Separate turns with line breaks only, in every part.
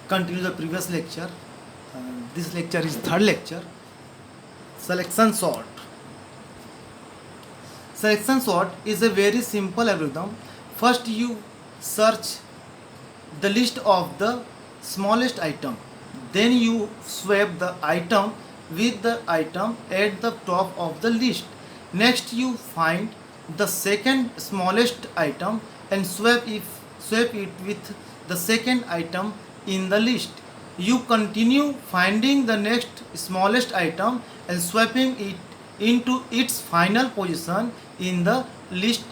Continue the previous lecture. This lecture is third lecture. Selection sort. Selection sort is a very simple algorithm. First you search the list of the smallest item. Then you swap the item with the item at the top of the list. Next you find the second smallest item and swap it with the second item in the list. You continue finding the next smallest item and swapping it into its final position in the list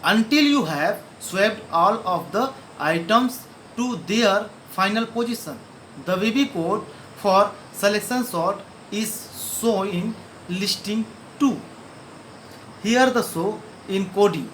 until you have swapped all of the items to their final position. The VB code for selection sort is shown in listing 2. Here the show in coding.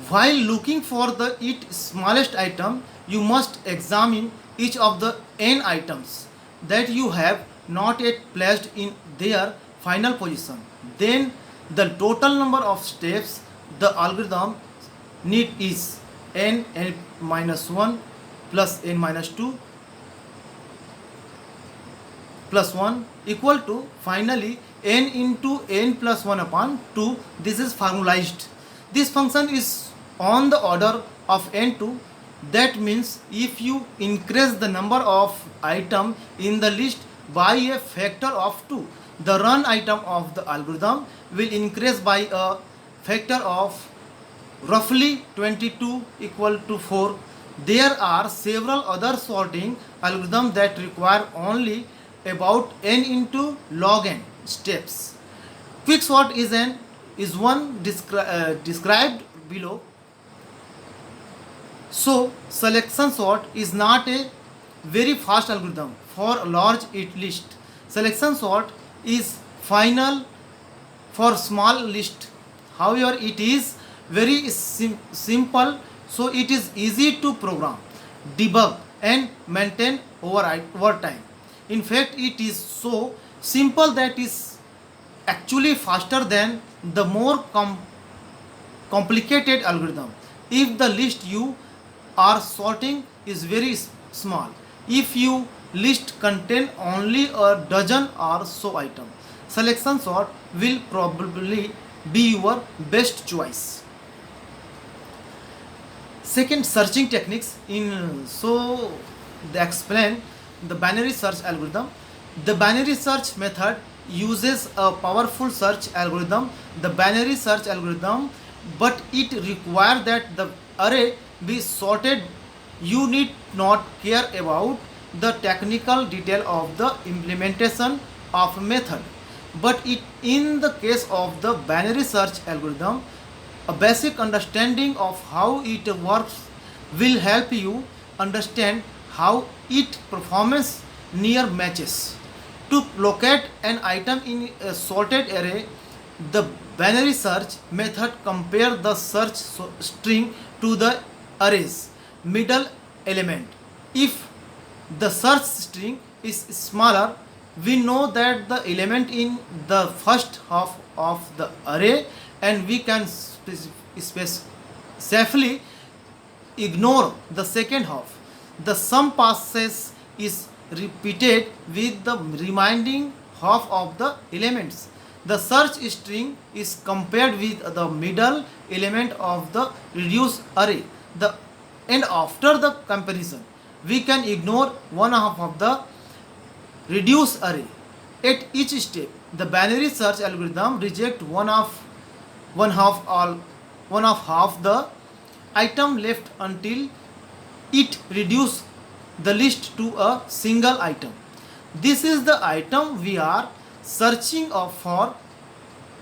While looking for the smallest item, you must examine each of the n items that you have not yet placed in their final position. Then the total number of steps the algorithm need is n minus 1 plus n minus 2 plus 1 equal to finally n into n plus 1 upon 2. This is formalized. This function is on the order of n2. That means if you increase the number of item in the list by a factor of 2, the run item of the algorithm will increase by a factor of roughly 22 equal to 4. There are several other sorting algorithms that require only about n into log n steps. Quicksort is one described below. So selection sort is not a very fast algorithm for a large list. Selection sort is final for small list. However, it is very simple, so it is easy to program, debug and maintain over time. In fact, it is so simple that is actually faster than the more complicated algorithm. If the list you are sorting is very small, if you list contain only a dozen or so items, selection sort will probably be your best choice. Second, searching techniques. They explain the binary search algorithm. The binary search method uses a powerful search algorithm, the binary search algorithm, but it requires that the array be sorted. You need not care about the technical detail of the implementation of a method, but in the case of the binary search algorithm, a basic understanding of how it works will help you understand how it performs near matches. To locate an item in a sorted array, the binary search method compares the search string to the array's middle element. If the search string is smaller, we know that the element in the first half of the array, and we can safely ignore the second half. The sum passes is repeated with the remaining half of the elements. The search string is compared with the middle element of the reduced array. And after the comparison, we can ignore one half of the reduced array. At each step, the binary search algorithm rejects one half the item left until it reduces the list to a single item. This is the item we are searching for.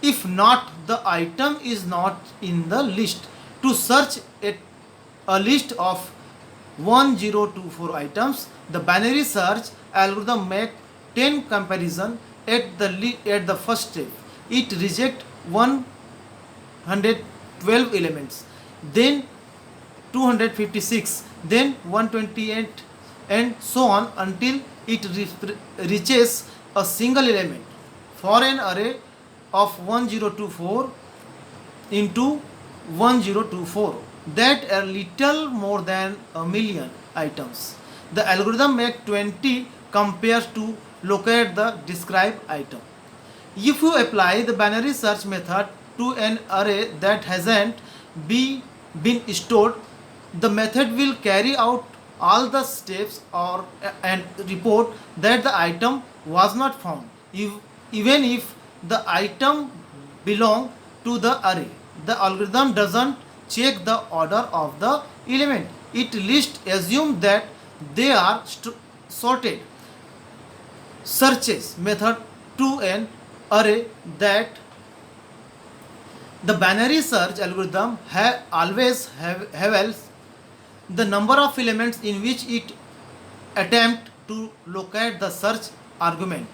If not, the item is not in the list. To search a list of 1024 items, the binary search algorithm makes 10 comparisons at the first step. It rejects 112 elements, then 256, then 128, and so on until it reaches a single element. For an array of 1024 into 1024, that a little more than a million items. The algorithm make 20 compares to locate the described item. If you apply the binary search method to an array that hasn't been stored, the method will carry out all the steps and report that the item was not found, even if the item belong to the array. The algorithm doesn't check the order of the element. It lists assume that they are sorted. Searches method to an array that the binary search algorithm always have the number of elements in which it attempt to locate the search argument.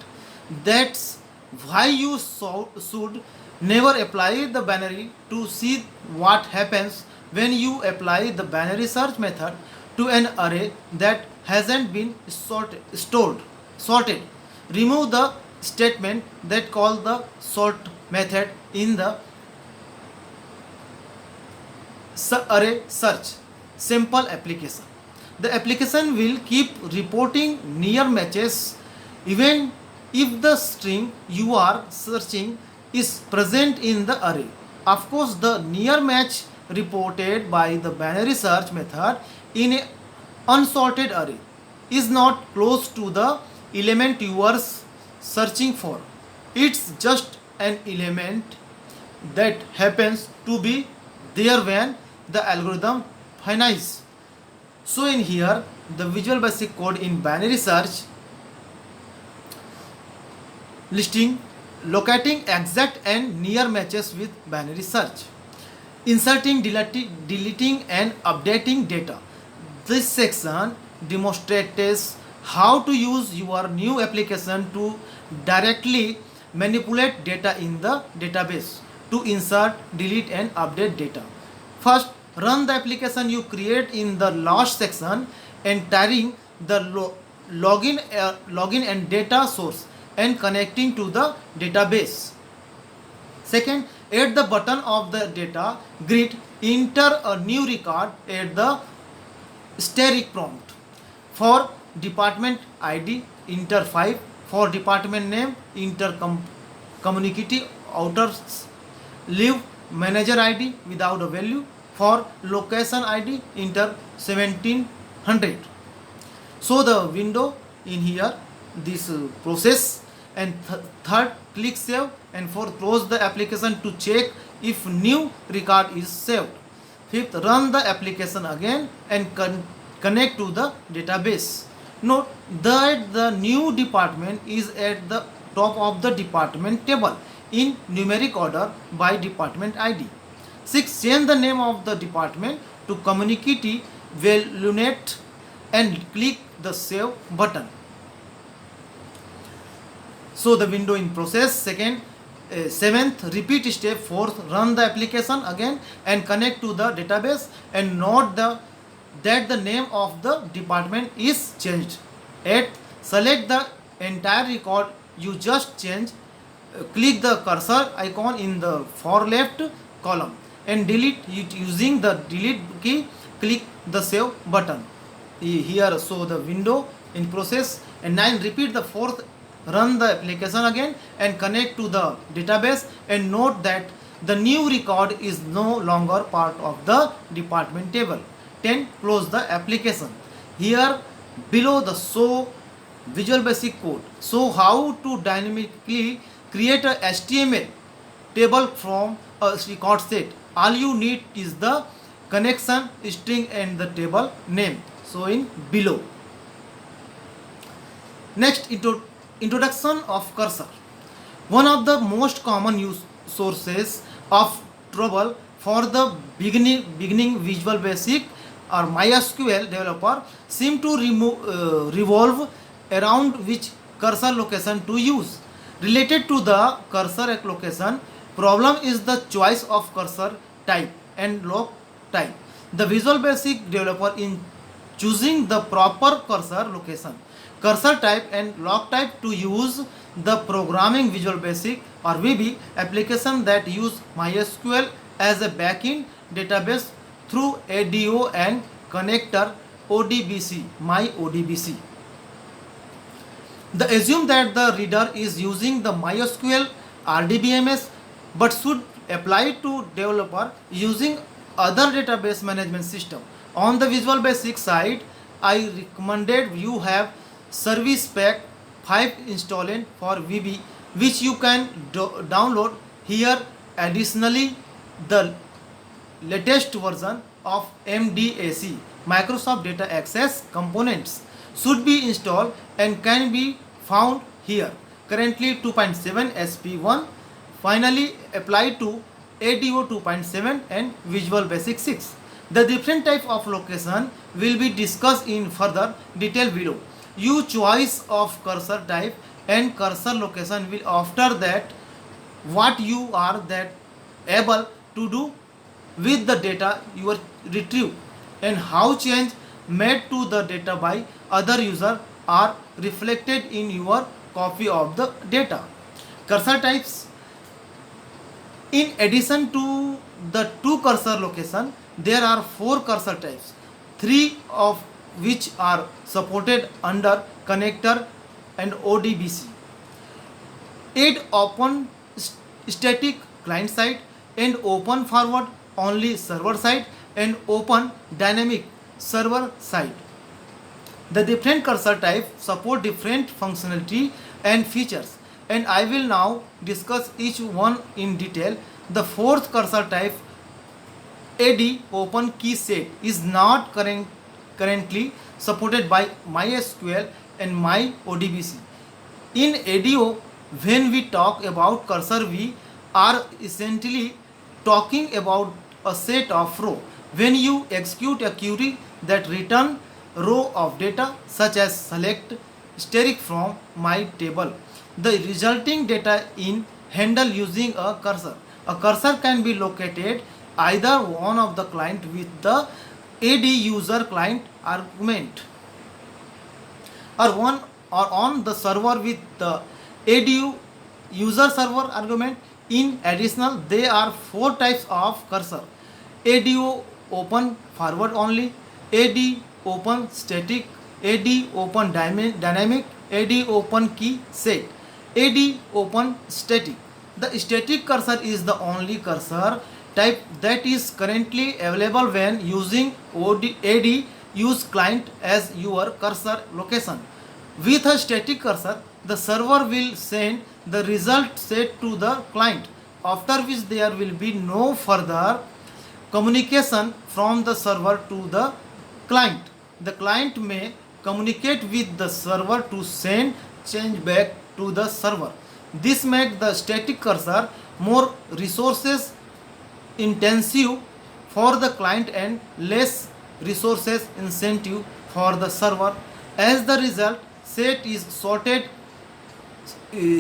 That's why you should never apply the binary to see what happens when you apply the binary search method to an array that hasn't been sorted. Remove the statement that call the sort method in the array search. Simple application. The application will keep reporting near matches even if the string you are searching is present in the array. Of course, the near match reported by the binary search method in an unsorted array is not close to the element you are searching for. It's just an element that happens to be there when the algorithm finishes. So in here, the Visual Basic code in binary search listing locating exact and near matches with binary search, inserting, deleting and updating data. This section demonstrates how to use your new application to directly manipulate data in the database to insert, delete and update data. First, run the application you create in the last section, entering the login and data source and connecting to the database. Second, at the bottom of the data grid, enter a new record at the static prompt. For department ID, enter 5. For department name, enter community authors, leave manager ID without a value. For location ID, enter 1700. So the window in here, this process, and third, click save, and for close the application to check if new record is saved. Fifth, run the application again and connect to the database. Note that the new department is at the top of the department table in numeric order by department ID. 6. Change the name of the department to community Valunet and click the save button. So the window in process. Seventh, repeat step. Fourth, run the application again and connect to the database and note that the name of the department is changed. 8. Select the entire record you just changed. Click the cursor icon in the far left column and delete it using the delete key. Click the save button. Here show the window in process. And 9. Repeat the fourth. Run the application again and connect to the database and note that the new record is no longer part of the department table. 10. Close the application. Here below the show Visual Basic code. So how to dynamically create a HTML table from a record set. All you need is the connection string and the table name. So in below. Next, introduction of cursor. One of the most common use sources of trouble for the beginning Visual Basic or MySQL developer seem to revolve around which cursor location to use. Related to the cursor location, problem is the choice of cursor type and lock type. The Visual Basic developer in choosing the proper cursor location, cursor type and lock type to use the programming Visual Basic or VB application that use MySQL as a backend database through ADO and connector ODBC, my ODBC. The assume that the reader is using the MySQL RDBMS but should apply to developer using other database management system. On the Visual Basic side, I recommended you have Service Pack 5 installed for VB, which you can download here. Additionally, the latest version of MDAC, Microsoft Data Access Components, should be installed and can be found here. Currently 2.7 SP1. Finally apply to ADO 2.7 and Visual Basic 6. The different type of location will be discussed in further detail below. You choice of cursor type and cursor location will after that what you are that able to do with the data you are retrieve and how change made to the data by other user are reflected in your copy of the data. Cursor types. In addition to the two cursor location, there are four cursor types, three of which are supported under connector and ODBC. 8 open static client side and open forward only server side and open dynamic server side. The different cursor type support different functionality and features, and I will now discuss each one in detail. The fourth cursor type AD open key set is not currently supported by MySQL and MyODBC. In ADO, when we talk about cursor, we are essentially talking about a set of row. When you execute a query that return row of data such as select steric from my table, the resulting data in handle using a cursor. A cursor can be located either one of the client with the AD user client argument or one or on the server with the ADU user server argument. In addition, there are four types of cursor: ADO open forward only, AD open static, AD open dynamic, AD open key set, AD open static. The static cursor is the only cursor type that is currently available when using AD use client as your cursor location. With a static cursor, the server will send the result set to the client, after which there will be no further communication from the server to the client. The client may communicate with the server to send change back to the server. This makes the static cursor more resources intensive for the client and less resources incentive for the server. As the result, set is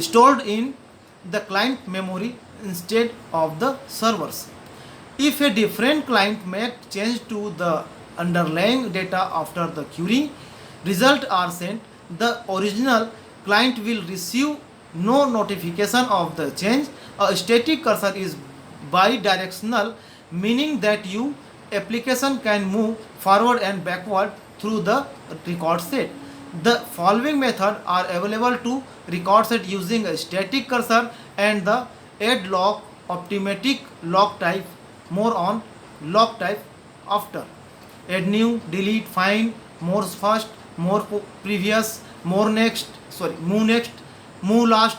stored in the client memory instead of the servers. If a different client make change to the underlying data after the query result are sent, the original client will receive no notification of the change. A static cursor is bidirectional, meaning that your application can move forward and backward through the record set. The following methods are available to record set using a static cursor and the add lock automatic lock type. More on lock type after. Add new, delete, find, more first, more previous, more next, move next, move last,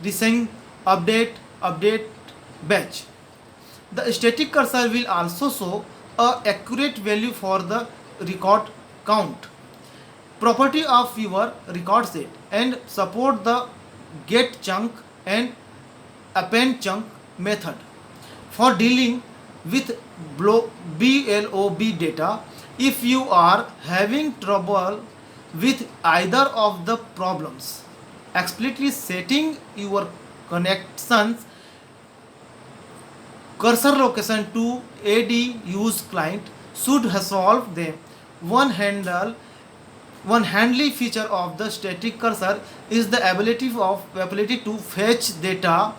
resync, update, batch. The static cursor will also show a accurate value for the record count property of your record set and support the get chunk and append chunk method. For dealing with blob data, if you are having trouble with either of the problems, explicitly setting your connections cursor location to AD use client should solve them. One handy feature of the static cursor is the ability to fetch data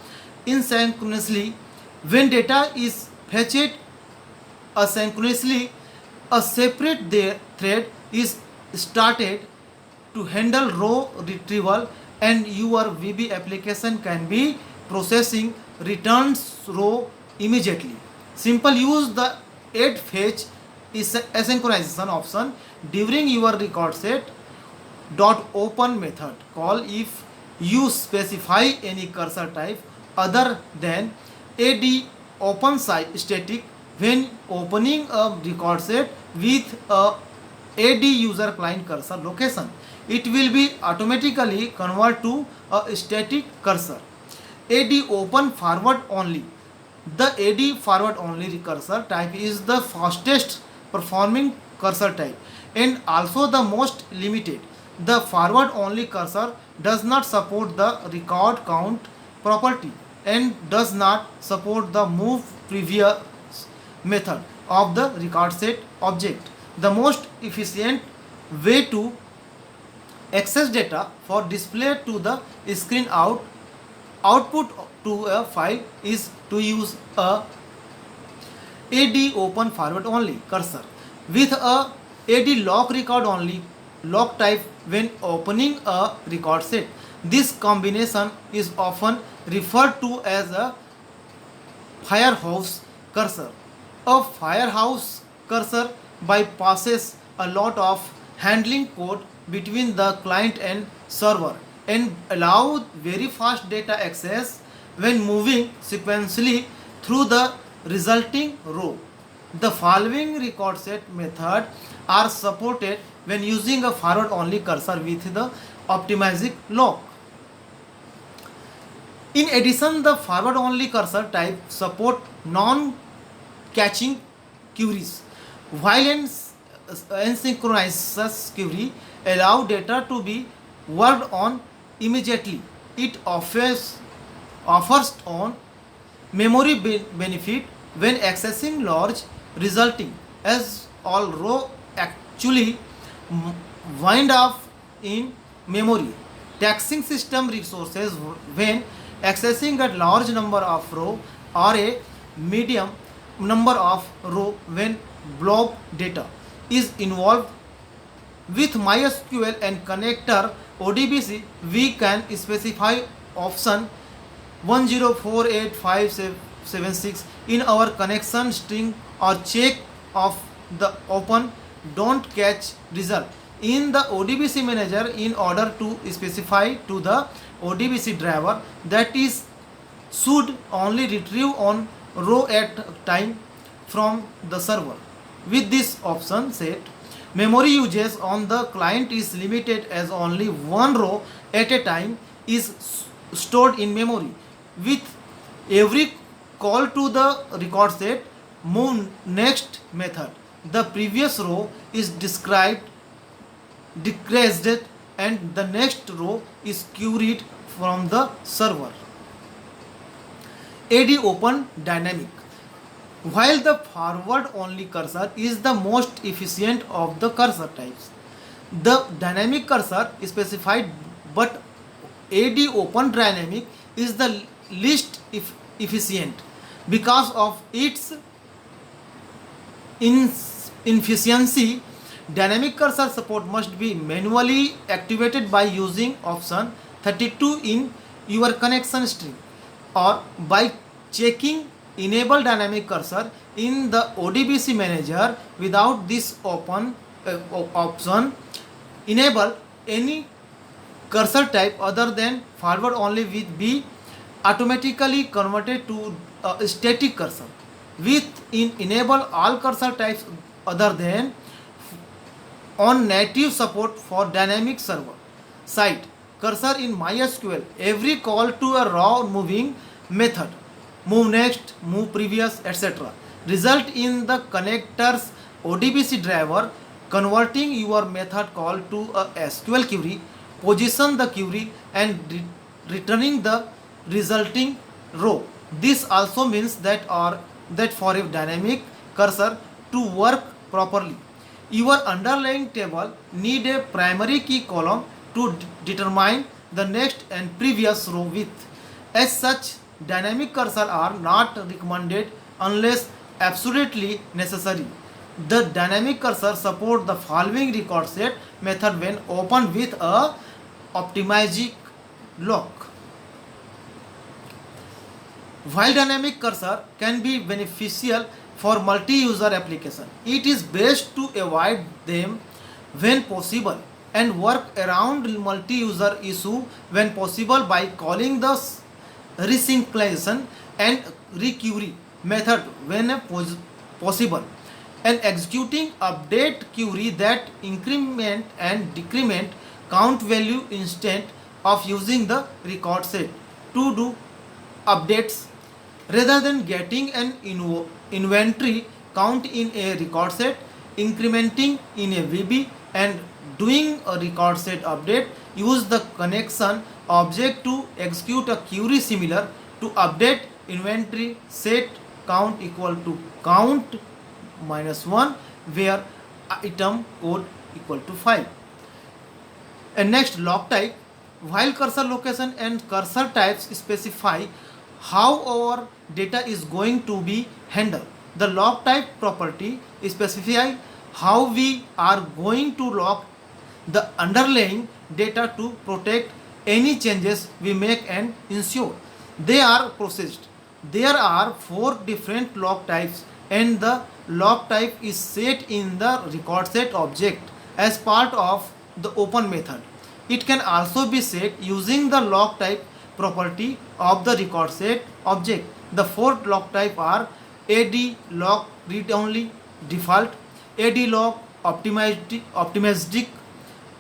asynchronously. When data is fetched asynchronously, a separate thread is started to handle row retrieval, and your VB application can be processing returns row immediately. Simple, use the add fetch is asynchronization option during your record set dot open method call if you specify any cursor type other than ad open static when opening a record set with a ad user client cursor location. It will be automatically convert to a static cursor. ad open forward only. The ad forward only cursor type is the fastest performing cursor type and also the most limited. The forward only cursor does not support the record count property and does not support the move previous method of the record set object. The most efficient way to access data for display to the screen output to a file is to use a ad open forward only cursor with a ad lock record only lock type when opening a record set. This combination is often referred to as a firehouse cursor. A firehouse cursor bypasses a lot of handling code between the client and server and allows very fast data access when moving sequentially through the resulting row. The following record set method are supported when using a forward only cursor with the optimizing lock. In addition, the forward only cursor type support non-catching queries, while asynchronous query allow data to be worked on immediately. It offers on memory benefit when accessing large resulting as all row actually wind up in memory. Taxing system resources when accessing a large number of row or a medium number of row when blob data is involved. With MySQL and connector ODBC, we can specify option 10485676 in our connection string or check of the open don't catch result in the ODBC manager in order to specify to the ODBC driver that is should only retrieve on row at a time from the server. With this option set, memory usage on the client is limited as only one row at a time is stored in memory. With every call to the record set, move next method. The previous row is decreased and the next row is queried from the server. AD open dynamic. While the forward only cursor is the most efficient of the cursor types, the dynamic cursor is specified, but AD open dynamic is the least efficient because of its inefficiency. Dynamic cursor support must be manually activated by using option 32 in your connection string or by checking enable dynamic cursor in the ODBC manager. Without this option, enable any cursor type other than forward only will be automatically converted to a static cursor. With enable all cursor types other than on native support for dynamic server side cursor in MySQL. Every call to a raw moving method, move next, move previous, etc., result in the connector's ODBC driver converting your method call to a SQL query, position the query and returning the resulting row. This also means that for a dynamic cursor to work properly, your underlying table need a primary key column to determine the next and previous row with. As such, dynamic cursor are not recommended unless absolutely necessary. The dynamic cursor support the following record set method when opened with a optimizing lock. While dynamic cursor can be beneficial for multi-user application, it is best to avoid them when possible and work around multi-user issue when possible by calling the resynchronization and recovery method when possible and executing update query that increment and decrement count value instead of using the record set to do updates rather than getting an inventory count in a record set, incrementing in a VB and doing a record set update. Use the connection object to execute a query similar to update inventory set count equal to count minus 1 where item code equal to 5. And next, lock type. While cursor location and cursor types specify how our data is going to be handled, the lock type property specify how we are going to lock the underlying data to protect any changes we make and ensure they are processed. There are 4 different lock types and the lock type is set in the record set object as part of the open method. It can also be set using the lock type property of the record set object. The 4 lock type are AD lock read only default, AD lock optimistic,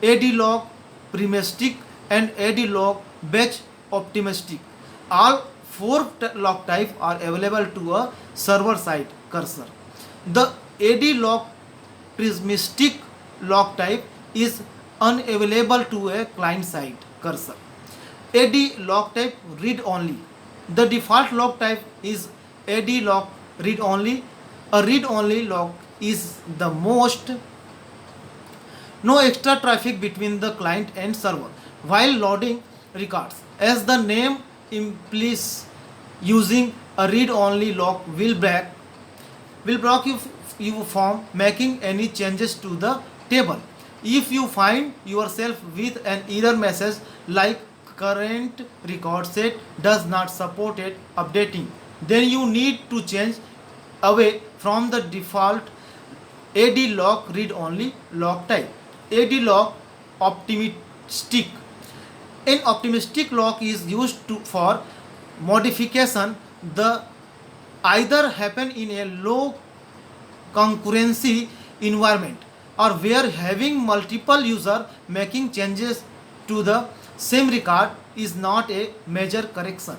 AD lock premistic and AD lock batch optimistic. All 4 lock type are available to a server side cursor. The AD lock premistic lock type is unavailable to a client side cursor. AD lock type read only. The default lock type is AD lock read only. A read only lock is the most. No extra traffic between the client and server while loading records. As the name implies, using a read only lock will block you from making any changes to the table. If you find yourself with an error message like current record set does not support it updating, then you need to change away from the default AD lock read only lock type. AD lock optimistic. An optimistic lock is used for modification the either happen in a low concurrency environment or where having multiple user making changes to the same record is not a major correction.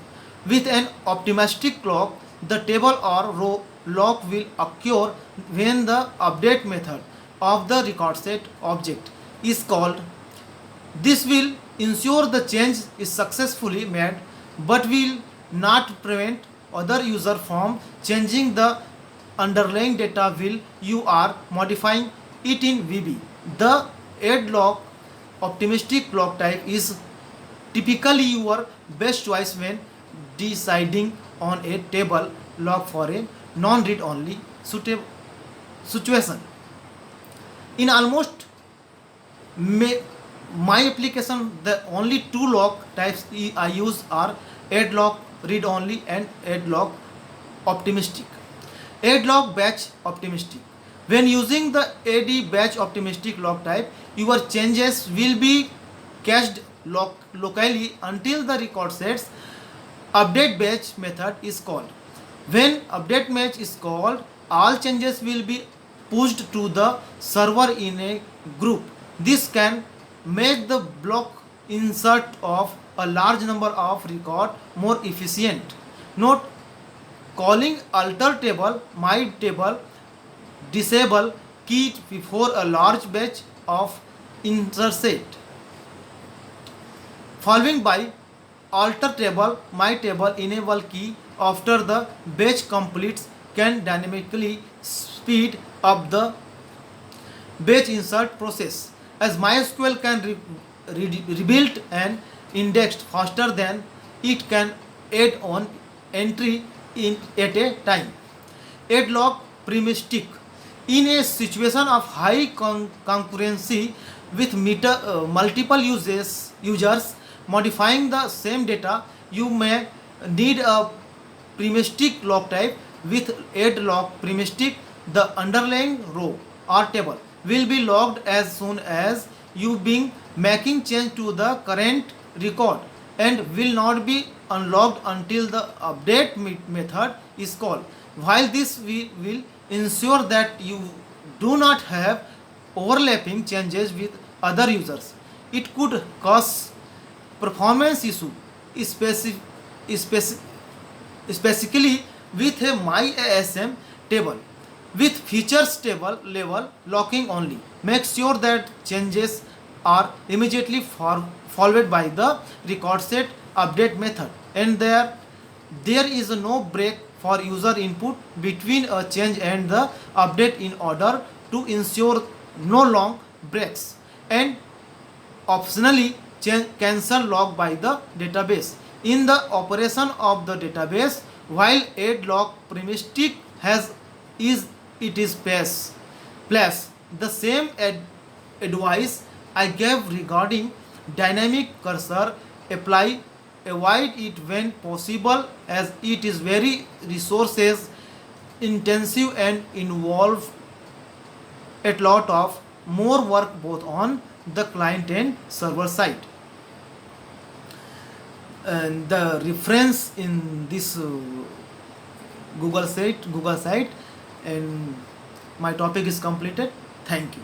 With an optimistic lock, the table or row lock will occur when the update method of the record set object is called. This will ensure the change is successfully made but will not prevent other user from changing the underlying data while you are modifying it in VB. The add lock optimistic lock type is typically your best choice when deciding on a table lock for a non-read only situation. In almost my application, the only 2 lock types I use are add lock read only and add lock optimistic. Add lock batch optimistic. When using the AD batch optimistic lock type, your changes will be cached locally until the record sets update batch method is called. When update batch is called, all changes will be pushed to the server in a group. This can make the block insert of a large number of record more efficient. Note, calling alter table my table disable key before a large batch of insert set. Following by alter table my table enable key after the batch completes can dynamically speed up the batch insert process, as MySQL can rebuild and indexed faster than it can add on entry in at a time. Adlock primestic. In a situation of high concurrency with multiple users modifying the same data, you may need a primestic lock type. With adlock primestic, the underlying row or table will be locked as soon as you being making change to the current record and will not be unlocked until the update method is called. While this will ensure that you do not have overlapping changes with other users, it could cause performance issue, specific, specifically with a MyASM table with features table level locking only. Make sure that changes are immediately followed by the record set update method, and there is no break for user input between a change and the update in order to ensure no long breaks. And optionally cancel log by the database in the operation of the database. While adlock primestic has is it is plus the same advice I gave regarding dynamic cursor apply. Avoid it when possible, as it is very resources intensive and involve a lot of more work both on the client and server side. And the reference in this Google site, and my topic is completed. Thank you.